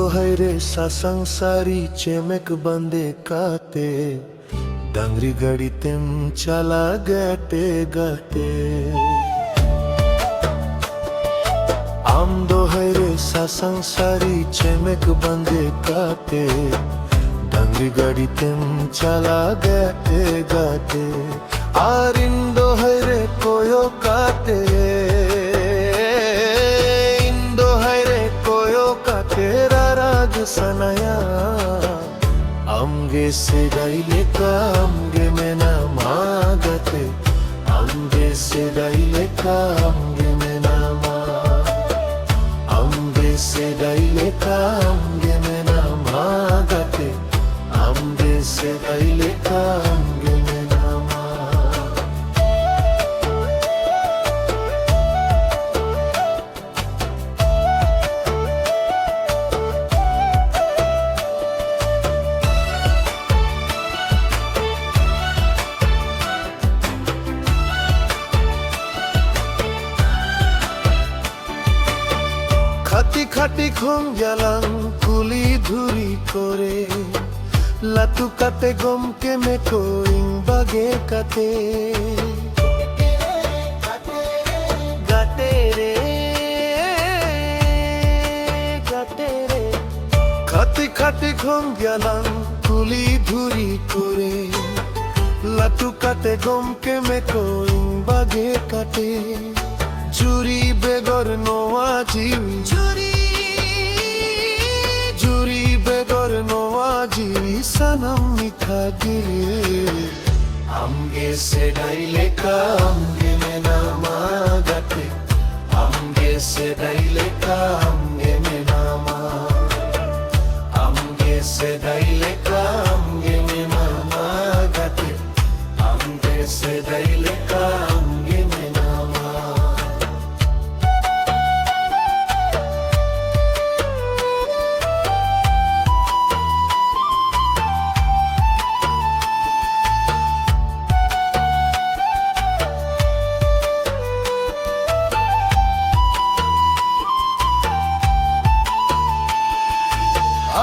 है रे संसारी चेमेक बंदे काते डंगरी गड़ी तिम चला गटे गटे आम दो है रे संसारी चेमेक बंदे काते डंगरी गड़ी तिम चला गटे गटे आरिंदो है रे कोयो काते सनया अम्गे से डाइले का अम्गे में ना मागते अम्गे से डाइले का अम्गे में ना अम्गे से डाइले का अम्गे में ना मागते अम्गे से डाइले का अम्गे में ना খাটি খাটি ঘুম গেলাম কুলি ধুরি করে লাতু কাটে গমকে মেকো বাগে কাটে গাটে রে গাটে রে খাটি খাটি ঘুম গেলাম কুলি ধুরি করে লাতু কাটে গমকে মেকো বাগে কাটে জুরি বেগর নোয়া জিবি জুরি বেগর নোয়া জিবি সনম মিঠা গিরে আমগে সে ডাইলে কা আমগে মে না মাগতে আমগে সে ডাইলে কা আমগে মে না আমগে সে ডাইলে কা আমগে মে না মাগতে আমগে সে ডাইলে কা আমগে মে না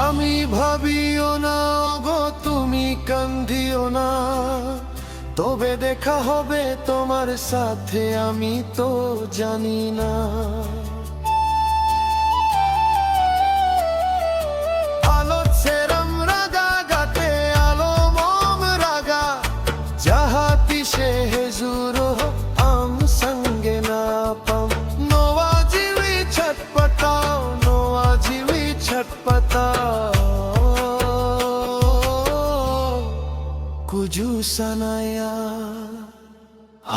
আমি ভাবিও না গো তুমি কান্দিও না তবে দেখা হবে তোমার সাথে আমি তো জানি না আলো সেরম রাগা গাতে আলো মম রাগা চাহাতি সে হেজুর আম সঙ্গে না পাম নওয়াজিবি ছটপটাও নওয়াজিবি ছটপটাও कुजू सनाया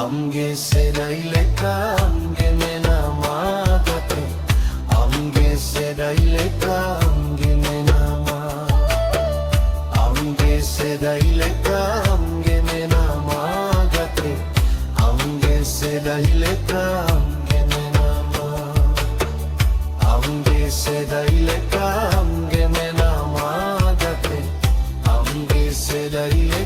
अम्गे से डाइले का अम्गे में ना मागते अम्गे से डाइले का अम्गे में ना अम्गे से डाइले का अम्गे में ना मागते अम्गे से डाइले का अम्गे में ना अम्गे से डाइले का अम्गे में ना मागते अम्गे से डाइले